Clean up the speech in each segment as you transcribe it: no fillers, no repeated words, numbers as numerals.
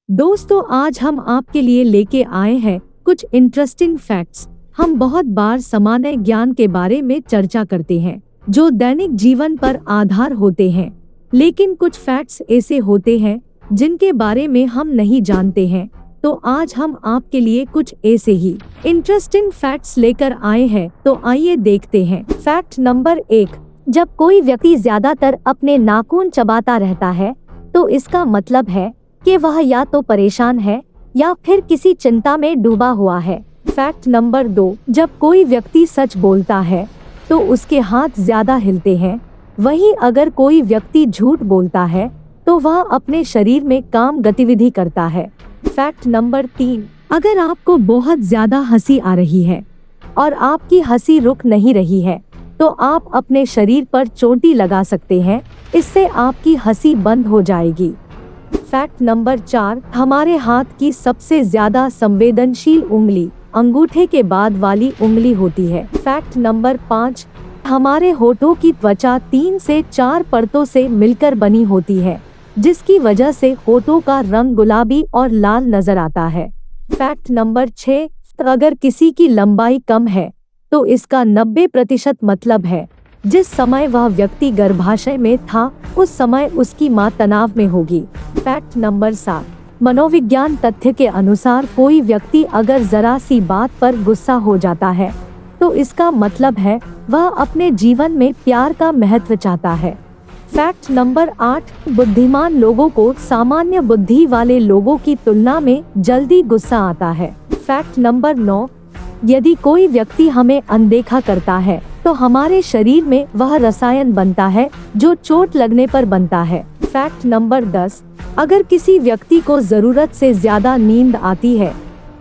दोस्तों, आज हम आपके लिए लेके आए हैं कुछ इंटरेस्टिंग फैक्ट्स। हम बहुत बार सामान्य ज्ञान के बारे में चर्चा करते हैं जो दैनिक जीवन पर आधार होते हैं, लेकिन कुछ फैक्ट्स ऐसे होते हैं जिनके बारे में हम नहीं जानते हैं। तो आज हम आपके लिए कुछ ऐसे ही इंटरेस्टिंग फैक्ट्स लेकर आए हैं, तो आइए देखते हैं। फैक्ट नंबर 1, जब कोई व्यक्ति ज्यादातर अपने नाखून चबाता रहता है तो इसका मतलब है कि वह या तो परेशान है या फिर किसी चिंता में डूबा हुआ है। फैक्ट नंबर 2, जब कोई व्यक्ति सच बोलता है तो उसके हाथ ज्यादा हिलते हैं, वहीं अगर कोई व्यक्ति झूठ बोलता है तो वह अपने शरीर में काम गतिविधि करता है। फैक्ट नंबर 3, अगर आपको बहुत ज्यादा हंसी आ रही है और आपकी हंसी रुक नहीं रही है तो आप अपने शरीर पर चोटी लगा सकते हैं, इससे आपकी हंसी बंद हो जाएगी। फैक्ट नंबर 4, हमारे हाथ की सबसे ज्यादा संवेदनशील उंगली अंगूठे के बाद वाली उंगली होती है। फैक्ट नंबर 5, हमारे होठों की त्वचा 3 से 4 परतों से मिलकर बनी होती है, जिसकी वजह से होठों का रंग गुलाबी और लाल नजर आता है। फैक्ट नंबर 6, अगर किसी की लंबाई कम है तो इसका 90% मतलब है जिस समय वह व्यक्ति गर्भाशय में था उस समय उसकी मां तनाव में होगी। फैक्ट नंबर 7, मनोविज्ञान तथ्य के अनुसार कोई व्यक्ति अगर जरा सी बात पर गुस्सा हो जाता है तो इसका मतलब है वह अपने जीवन में प्यार का महत्व चाहता है। फैक्ट नंबर 8, बुद्धिमान लोगों को सामान्य बुद्धि वाले लोगों की तुलना में जल्दी गुस्सा आता है। फैक्ट नंबर 9, यदि कोई व्यक्ति हमें अनदेखा करता है तो हमारे शरीर में वह रसायन बनता है जो चोट लगने पर बनता है। फैक्ट नंबर 10, अगर किसी व्यक्ति को जरूरत से ज्यादा नींद आती है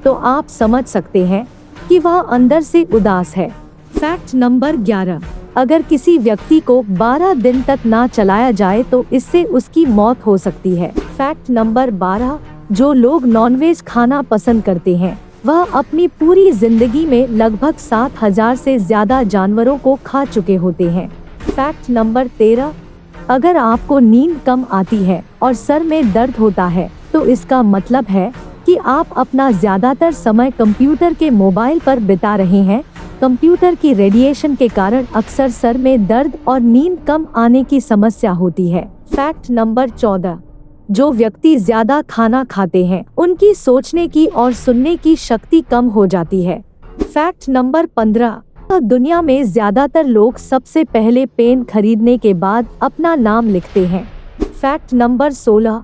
तो आप समझ सकते हैं कि वह अंदर से उदास है। फैक्ट नंबर 11, अगर किसी व्यक्ति को 12 दिन तक ना चलाया जाए तो इससे उसकी मौत हो सकती है। फैक्ट नंबर 12, जो लोग नॉनवेज खाना पसंद करते हैं वह अपनी पूरी जिंदगी में लगभग 7,000 से ज्यादा जानवरों को खा चुके होते हैं। फैक्ट नंबर 13, अगर आपको नींद कम आती है और सर में दर्द होता है तो इसका मतलब है कि आप अपना ज्यादातर समय कंप्यूटर के मोबाइल पर बिता रहे हैं। कंप्यूटर की रेडिएशन के कारण अक्सर सर में दर्द और नींद कम आने की समस्या होती है। फैक्ट नंबर 14, जो व्यक्ति ज्यादा खाना खाते हैं उनकी सोचने की और सुनने की शक्ति कम हो जाती है। फैक्ट नंबर 15, दुनिया में ज्यादातर लोग सबसे पहले पेन खरीदने के बाद अपना नाम लिखते हैं। फैक्ट नंबर 16,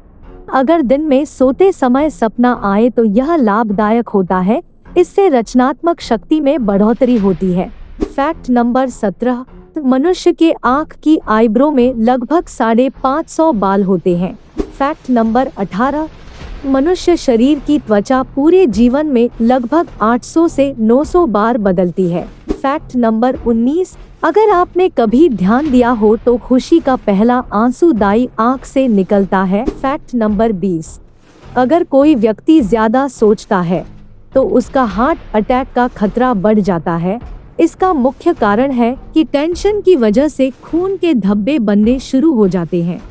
अगर दिन में सोते समय सपना आए तो यह लाभदायक होता है, इससे रचनात्मक शक्ति में बढ़ोतरी होती है। फैक्ट नंबर 17, मनुष्य के आँख की आईब्रो में लगभग 550 बाल होते हैं। फैक्ट नंबर 18, मनुष्य शरीर की त्वचा पूरे जीवन में लगभग 800 से 900 बार बदलती है। फैक्ट नंबर 19, अगर आपने कभी ध्यान दिया हो तो खुशी का पहला आंसू दाई आँख से निकलता है। फैक्ट नंबर 20, अगर कोई व्यक्ति ज्यादा सोचता है तो उसका हार्ट अटैक का खतरा बढ़ जाता है। इसका मुख्य कारण है कि टेंशन की वजह से खून के धब्बे बनने शुरू हो जाते हैं।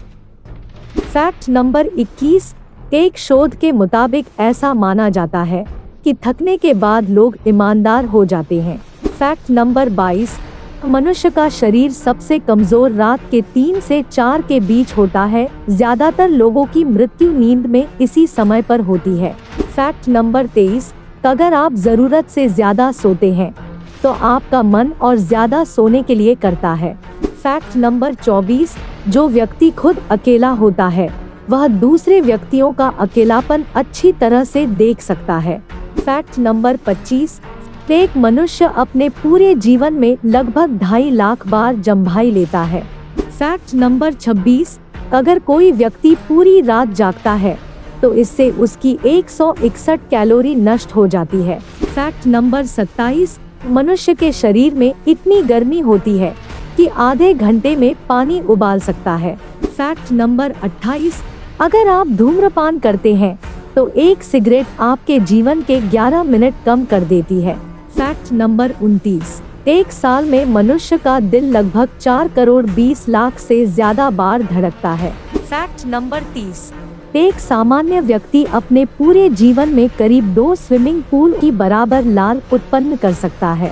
फैक्ट नंबर 21, एक शोध के मुताबिक ऐसा माना जाता है कि थकने के बाद लोग ईमानदार हो जाते हैं। फैक्ट नंबर 22, मनुष्य का शरीर सबसे कमजोर रात के 3 से 4 के बीच होता है। ज्यादातर लोगों की मृत्यु नींद में इसी समय पर होती है। फैक्ट नंबर 23, अगर आप जरूरत से ज्यादा सोते हैं तो आपका मन और ज्यादा सोने के लिए करता है। फैक्ट नंबर 24, जो व्यक्ति खुद अकेला होता है वह दूसरे व्यक्तियों का अकेलापन अच्छी तरह से देख सकता है। फैक्ट नंबर 25, एक मनुष्य अपने पूरे जीवन में लगभग 2.5 लाख बार जम्भाई लेता है। फैक्ट नंबर 26, अगर कोई व्यक्ति पूरी रात जागता है तो इससे उसकी 161 कैलोरी नष्ट हो जाती है। फैक्ट नंबर 27, मनुष्य के शरीर में इतनी गर्मी होती है कि आधे घंटे में पानी उबाल सकता है। फैक्ट नंबर 28, अगर आप धूम्रपान करते हैं तो एक सिगरेट आपके जीवन के 11 मिनट कम कर देती है। फैक्ट नंबर 29, एक साल में मनुष्य का दिल लगभग 4 करोड़ 20 लाख से ज्यादा बार धड़कता है। फैक्ट नंबर 30, एक सामान्य व्यक्ति अपने पूरे जीवन में करीब 2 स्विमिंग पूल की बराबर लार उत्पन्न कर सकता है।